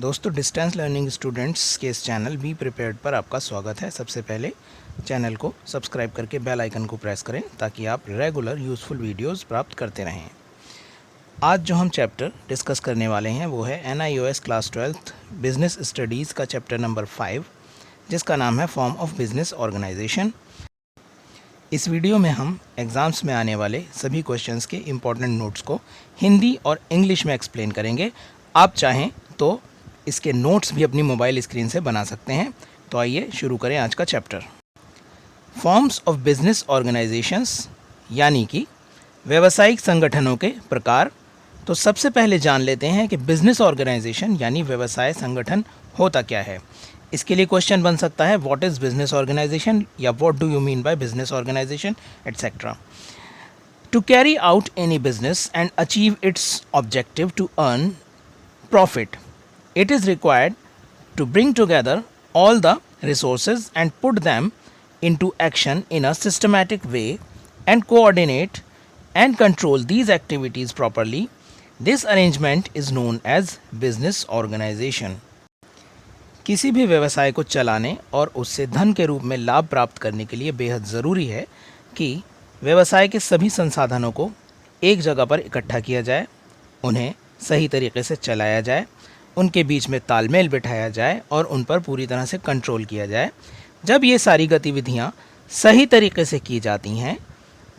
दोस्तों, distance learning students के इस चैनल बी प्रिपेयर्ड पर आपका स्वागत है। सबसे पहले चैनल को सब्सक्राइब करके बेल आइकन को प्रेस करें ताकि आप रेगुलर यूज़फुल वीडियोस प्राप्त करते रहें। आज जो हम चैप्टर डिस्कस करने वाले हैं वो है NIOS class 12th business studies का चैप्टर नंबर 5, जिसका नाम है फॉर्म ऑफ बिजनेस ऑर्गेनाइजेशन। इस वीडियो में हम एग्ज़ाम्स में आने वाले सभी क्वेश्चंस के इम्पॉर्टेंट नोट्स को हिंदी और इंग्लिश में एक्सप्लेन करेंगे। आप चाहें तो इसके नोट्स भी अपनी मोबाइल स्क्रीन से बना सकते हैं। तो आइए शुरू करें आज का chapter. Forms of business organisations, यानी कि व्यावसायिक संगठनों के प्रकार। तो सबसे पहले जान लेते हैं कि बिजनेस ऑर्गेनाइजेशन यानी व्यवसाय संगठन होता क्या है। इसके लिए क्वेश्चन बन सकता है व्हाट इज़ बिजनेस ऑर्गेनाइजेशन, या what do you mean by business organisation, etcetera. To carry out any business and achieve its objective to earn profit, it is required to bring together all the resources and put them into action in a systematic way and coordinate and control these activities properly. This arrangement is known as business organization. किसी भी व्यवसाय को चलाने और उससे धन के रूप में लाभ प्राप्त करने के लिए बेहद ज़रूरी है कि व्यवसाय के सभी संसाधनों को एक जगह पर इकट्ठा किया जाए, उन्हें सही तरीके से चलाया जाए, उनके बीच में तालमेल बिठाया जाए और उन पर पूरी तरह से कंट्रोल किया जाए। जब ये सारी गतिविधियाँ सही तरीके से की जाती हैं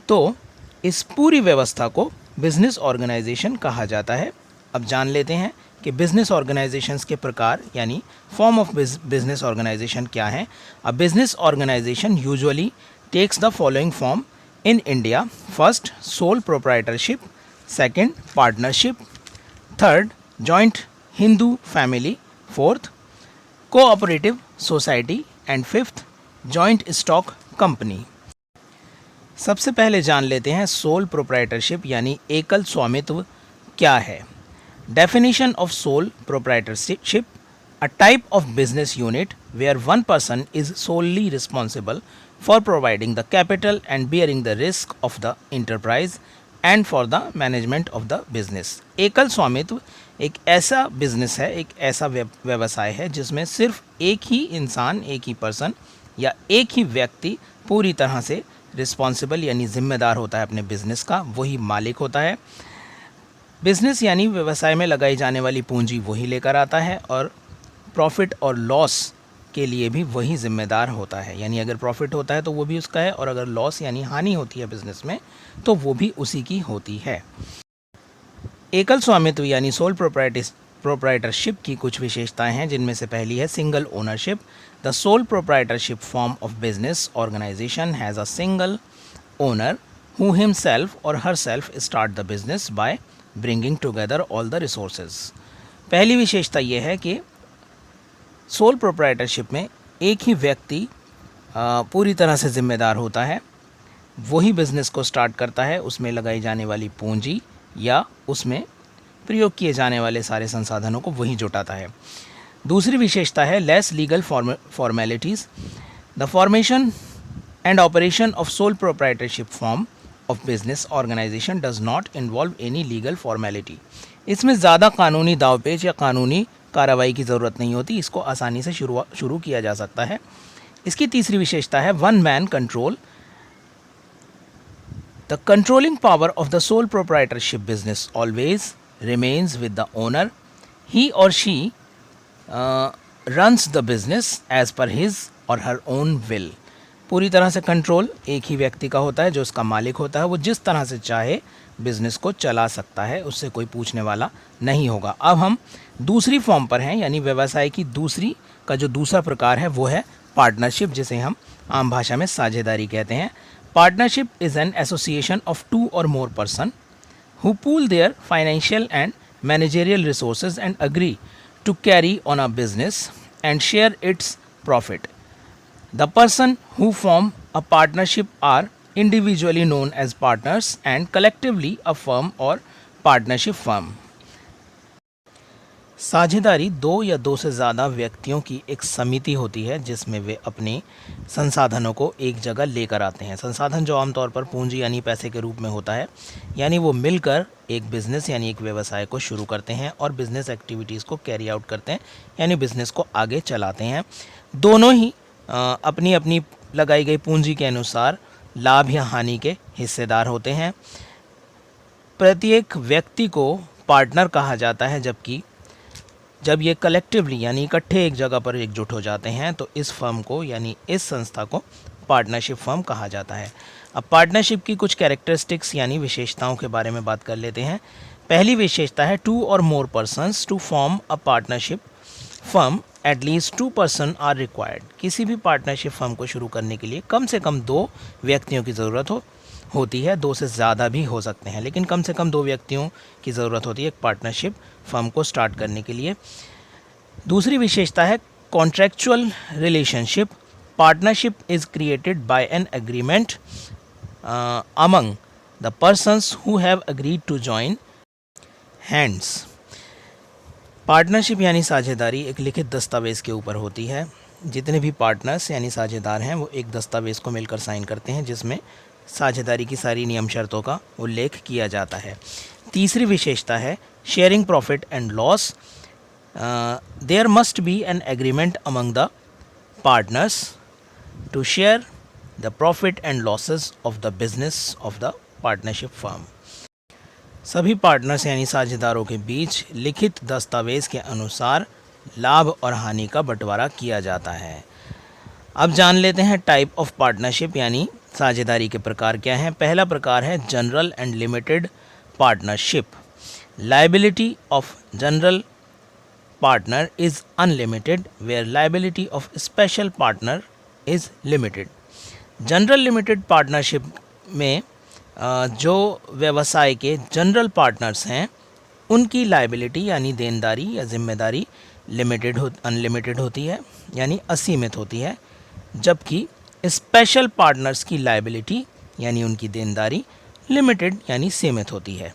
तो इस पूरी व्यवस्था को बिजनेस ऑर्गेनाइजेशन कहा जाता है। अब जान लेते हैं कि बिजनेस ऑर्गेनाइजेशंस के प्रकार यानी फॉर्म ऑफ बिजनेस ऑर्गेनाइजेशन क्या है। A business organisation usually takes the following form in India. First, sole proprietorship. Second, partnership. Third, joint Hindu family. Fourth, cooperative society. And fifth, joint stock company. सबसे पहले जान लेते हैं सोल प्रोप्राइटरशिप यानी एकल स्वामित्व क्या है। Definition of sole proprietorship, a type of business unit where one person is solely responsible for providing the capital and bearing the risk of the enterprise and for the management of the business. एकल स्वामित्व एक ऐसा business है, एक ऐसा व्यवसाय है जिसमें सिर्फ एक ही इंसान, एक ही पर्सन या एक ही व्यक्ति पूरी तरह से रिस्पॉन्सिबल यानी जिम्मेदार होता है अपने बिजनेस का, वही मालिक होता है। बिजनेस यानी व्यवसाय में लगाई जाने वाली पूंजी वही लेकर आता है और प्रॉफिट और लॉस के लिए भी वही जिम्मेदार होता है। यानी अगर प्रॉफिट होता है तो वो भी उसका है, और अगर लॉस यानी हानि होती है बिजनेस में तो वो भी उसी की होती है। एकल स्वामित्व यानी सोल प्रोप्राइटरशिप की कुछ विशेषताएं हैं, जिनमें से पहली है single ownership. The sole proprietorship form of business organisation has a single owner who himself और herself start the business by bringing together all the resources. पहली विशेषता यह है कि सोल प्रोप्राइटरशिप में एक ही व्यक्ति पूरी तरह से जिम्मेदार होता है, वही बिज़नेस को स्टार्ट करता है, उसमें लगाई जाने वाली पूंजी या उसमें प्रयोग किए जाने वाले सारे संसाधनों को वही जुटाता है। दूसरी विशेषता है less legal formalities. The formation and operation of sole proprietorship form of business organisation does not involve any legal formality. इसमें ज़्यादा कानूनी दावपेच या कानूनी कार्रवाई की ज़रूरत नहीं होती, इसको आसानी से शुरू किया जा सकता है। इसकी तीसरी विशेषता है one man control. The controlling power of the sole proprietorship business always remains with the owner. He or she runs the business as per his or her own will. पूरी तरह से कंट्रोल एक ही व्यक्ति का होता है, जो उसका मालिक होता है। वो जिस तरह से चाहे बिजनेस को चला सकता है, उससे कोई पूछने वाला नहीं होगा। अब हम दूसरी फॉर्म पर हैं, यानी व्यवसाय की दूसरी का जो दूसरा प्रकार है वो है पार्टनरशिप, जिसे हम आम भाषा में साझेदारी कहते हैं। Partnership is an association of two और more person who pool their financial and managerial resources and agree to carry on a business and share its profit. The person who form a partnership are individually known as partners and collectively a firm or partnership firm. साझेदारी दो या दो से ज़्यादा व्यक्तियों की एक समिति होती है जिसमें वे अपने संसाधनों को एक जगह लेकर आते हैं। संसाधन जो आमतौर पर पूंजी यानी पैसे के रूप में होता है, यानी वो मिलकर एक बिज़नेस यानी एक व्यवसाय को शुरू करते हैं और बिज़नेस एक्टिविटीज़ को कैरी आउट करते हैं, यानी बिज़नेस को आगे चलाते हैं। दोनों ही अपनी अपनी लगाई गई पूंजी के अनुसार लाभ या हानि के हिस्सेदार होते हैं। प्रत्येक व्यक्ति को पार्टनर कहा जाता है, जबकि जब ये कलेक्टिवली यानी इकट्ठे एक जगह पर एकजुट हो जाते हैं तो इस फर्म को यानी इस संस्था को पार्टनरशिप फर्म कहा जाता है। अब पार्टनरशिप की कुछ कैरेक्टरिस्टिक्स यानी विशेषताओं के बारे में बात कर लेते हैं। पहली विशेषता है 2 और more persons to form a partnership firm, at least 2 person are required. किसी भी पार्टनरशिप फर्म को शुरू करने के लिए कम से कम 2 व्यक्तियों की ज़रूरत होती है। 2 से ज़्यादा भी हो सकते हैं, लेकिन कम से कम 2 व्यक्तियों की ज़रूरत होती है एक पार्टनरशिप फर्म को स्टार्ट करने के लिए। दूसरी विशेषता है contractual relationship. Partnership is created by an agreement among the persons who have agreed to join hands. Partnership यानी साझेदारी एक लिखित दस्तावेज़ के ऊपर होती है। जितने भी पार्टनर्स यानी साझेदार हैं वो एक दस्तावेज़ को मिलकर साइन करते हैं जिसमें साझेदारी की सारी नियम शर्तों का उल्लेख किया जाता है। तीसरी विशेषता है sharing profit and loss. There must be an agreement among the partners to share the profit and losses of the business of the partnership firm. सभी पार्टनर्स यानी साझेदारों के बीच लिखित दस्तावेज़ के अनुसार लाभ और हानि का बंटवारा किया जाता है। अब जान लेते हैं टाइप ऑफ पार्टनरशिप यानी साझेदारी के प्रकार क्या हैं। पहला प्रकार है general and limited partnership. Liability of general partner is unlimited where liability of special partner is limited. General limited partnership में जो व्यवसाय के जनरल पार्टनर्स हैं उनकी लायबिलिटी यानी देनदारी या जिम्मेदारी अनलिमिटेड होती है यानी असीमित होती है, जबकि स्पेशल पार्टनर्स की लायबिलिटी यानी उनकी देनदारी लिमिटेड यानी सीमित होती है।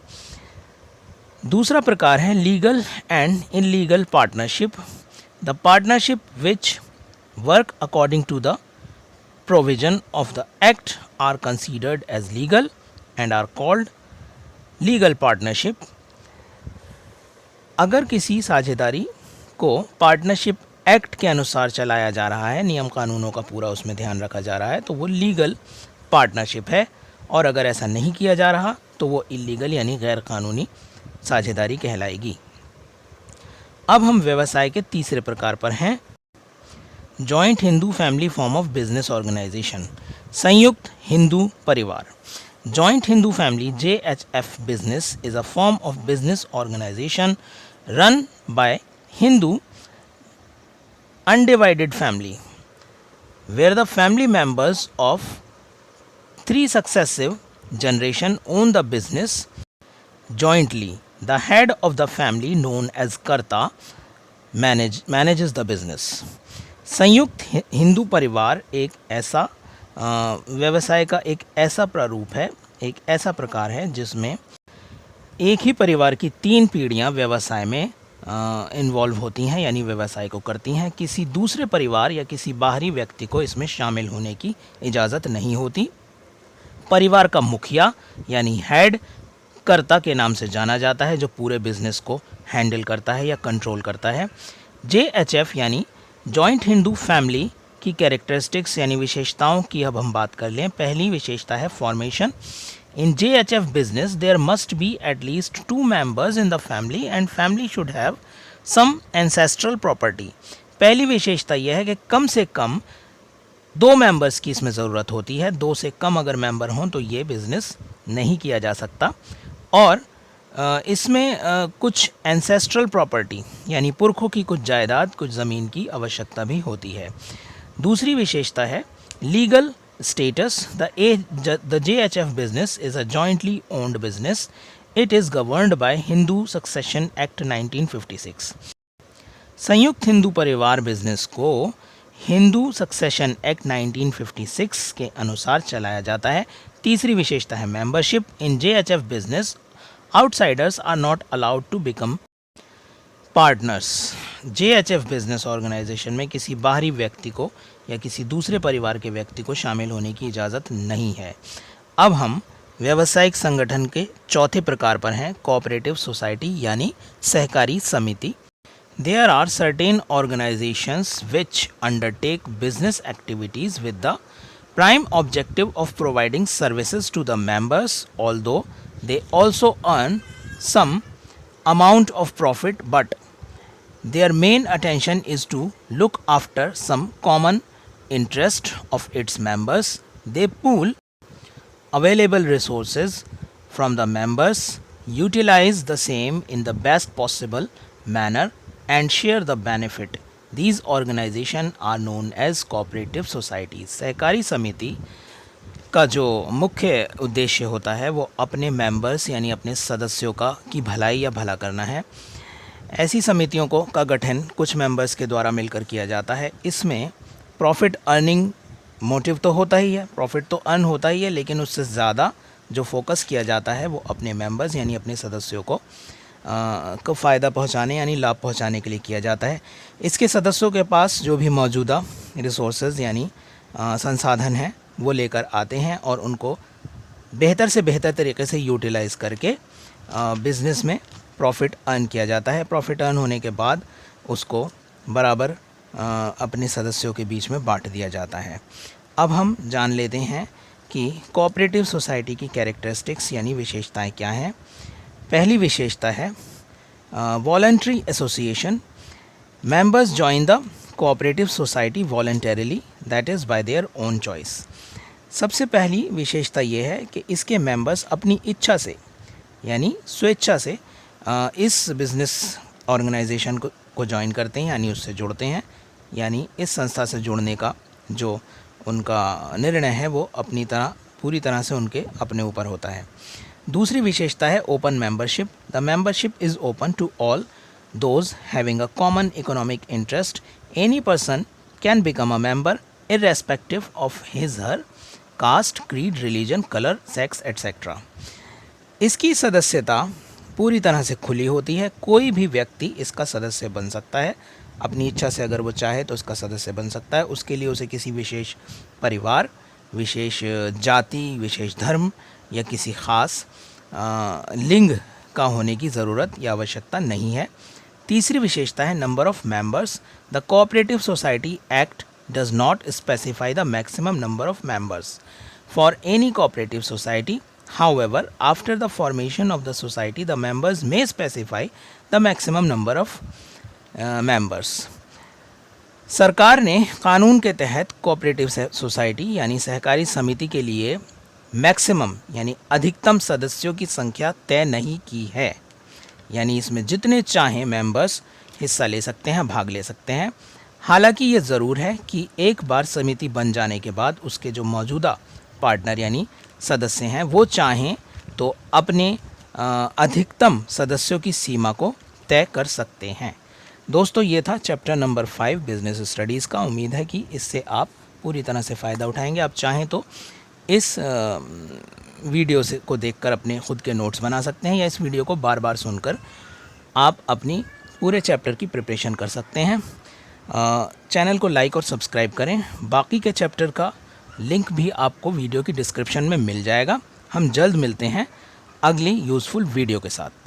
दूसरा प्रकार है legal and illegal partnership. The partnership which work according to the provision of the act are considered as legal and are called legal partnership. अगर किसी साझेदारी को पार्टनरशिप एक्ट के अनुसार चलाया जा रहा है, नियम कानूनों का पूरा उसमें ध्यान रखा जा रहा है, तो वो लीगल पार्टनरशिप है, और अगर ऐसा नहीं किया जा रहा तो वो इलीगल यानी गैर कानूनी साझेदारी कहलाएगी। अब हम व्यवसाय के तीसरे प्रकार पर हैं, joint Hindu family form of business organisation. संयुक्त हिंदू परिवार। Joint Hindu family JHF business is a form of business organization run by Hindu undivided family where the family members of 3 successive generation own the business jointly. The head of the family known as Karta manages the business. संयुक्त हिंदू परिवार एक ऐसा व्यवसाय का एक ऐसा प्रारूप है, एक ऐसा प्रकार है जिसमें एक ही परिवार की 3 पीढ़ियां व्यवसाय में इन्वॉल्व होती हैं यानी व्यवसाय को करती हैं। किसी दूसरे परिवार या किसी बाहरी व्यक्ति को इसमें शामिल होने की इजाज़त नहीं होती। परिवार का मुखिया यानी हेड कर्ता के नाम से जाना जाता है जो पूरे बिजनेस को हैंडल करता है या कंट्रोल करता है। JHF यानी जॉइंट हिंदू फैमिली की कैरेक्टरिस्टिक्स यानी विशेषताओं की अब हम बात कर लें। पहली विशेषता है formation. In JHF business there must be at least 2 members in the family and family should have some ancestral property. पहली विशेषता यह है कि कम से कम 2 मेंबर्स की इसमें ज़रूरत होती है। 2 से कम अगर मेंबर हों तो ये बिज़नेस नहीं किया जा सकता, और इसमें कुछ एंसेस्ट्रल प्रॉपर्टी यानी पुरखों की कुछ जायदाद, कुछ ज़मीन की आवश्यकता भी होती है। दूसरी विशेषता है legal status. The JHF business is a jointly owned business. It is governed bye Hindu succession act 1956। संयुक्त हिंदू परिवार बिजनेस को हिंदू सक्सेशन एक्ट 1956 के अनुसार चलाया जाता है। तीसरी विशेषता है membership. In JHF business outsiders are not allowed to become partners JHF business organisation में किसी बाहरी व्यक्ति को या किसी दूसरे परिवार के व्यक्ति को शामिल होने की इजाज़त नहीं है। अब हम व्यावसायिक संगठन के चौथे प्रकार पर हैं, कोऑपरेटिव सोसाइटी यानी सहकारी समिति। There are certain organizations which undertake business activities with the prime objective of providing services to the members, although they also earn some amount of profit, but their main attention is to look after some common interest of its members. They pool available resources from the members, utilize the same in the best possible manner and share the benefit. These organizations are known as cooperative societies. सहकारी समिति का जो मुख्य उद्देश्य होता है वो अपने मेंबर्स यानी अपने सदस्यों की भलाई या भला करना है। ऐसी समितियों का गठन कुछ मेंबर्स के द्वारा मिलकर किया जाता है। इसमें प्रॉफिट अर्निंग मोटिव तो होता ही है, प्रॉफिट तो अर्न होता ही है, लेकिन उससे ज़्यादा जो फोकस किया जाता है वो अपने मेंबर्स यानी अपने सदस्यों को फ़ायदा पहुंचाने यानी लाभ पहुंचाने के लिए किया जाता है। इसके सदस्यों के पास जो भी मौजूदा रिसोर्सेज यानी संसाधन हैं वो लेकर आते हैं और उनको बेहतर से बेहतर तरीके से यूटिलाइज़ करके बिज़नेस में प्रॉफिट अर्न किया जाता है। प्रॉफिट अर्न होने के बाद उसको बराबर अपने सदस्यों के बीच में बांट दिया जाता है। अब हम जान लेते हैं कि कोऑपरेटिव सोसाइटी की कैरेक्टरिस्टिक्स यानी विशेषताएं क्या हैं। पहली विशेषता है voluntary association. Members join the cooperative society voluntarily, that is by their own choice. सबसे पहली विशेषता ये है कि इसके मेंबर्स अपनी इच्छा से यानी स्वेच्छा से इस बिज़नेस ऑर्गेनाइजेशन को ज्वाइन करते हैं यानी उससे जुड़ते हैं, यानी इस संस्था से जुड़ने का जो उनका निर्णय है वो पूरी तरह से उनके अपने ऊपर होता है। दूसरी विशेषता है open membership. The membership is open to all those having a common economic interest. Any person can become a member irrespective of his her caste, creed, religion, colour, sex etcetera. इसकी सदस्यता पूरी तरह से खुली होती है, कोई भी व्यक्ति इसका सदस्य बन सकता है। अपनी इच्छा से अगर वो चाहे तो इसका सदस्य बन सकता है। उसके लिए उसे किसी विशेष परिवार, विशेष जाति, विशेष धर्म या किसी ख़ास लिंग का होने की ज़रूरत या आवश्यकता नहीं है। तीसरी विशेषता है number of members. The cooperative society act does not specify the maximum number of members for any cooperative society. However, after the formation of the society, the members may specify the maximum number of members. सरकार ने कानून के तहत cooperative society यानी सहकारी समिति के लिए मैक्सिमम यानी अधिकतम सदस्यों की संख्या तय नहीं की है, यानी इसमें जितने चाहें मेंबर्स हिस्सा ले सकते हैं, भाग ले सकते हैं। हालांकि ये ज़रूर है कि एक बार समिति बन जाने के बाद उसके जो मौजूदा पार्टनर यानी सदस्य हैं वो चाहें तो अपने अधिकतम सदस्यों की सीमा को तय कर सकते हैं। दोस्तों, ये था चैप्टर नंबर 5 बिज़नेस स्टडीज़ का। उम्मीद है कि इससे आप पूरी तरह से फ़ायदा उठाएंगे। आप चाहें तो इस वीडियो को देखकर अपने ख़ुद के नोट्स बना सकते हैं या इस वीडियो को बार बार सुनकर आप अपनी पूरे चैप्टर की प्रिपरेशन कर सकते हैं। चैनल को लाइक और सब्सक्राइब करें। बाकी के चैप्टर का लिंक भी आपको वीडियो की डिस्क्रिप्शन में मिल जाएगा। हम जल्द मिलते हैं अगली यूज़फुल वीडियो के साथ।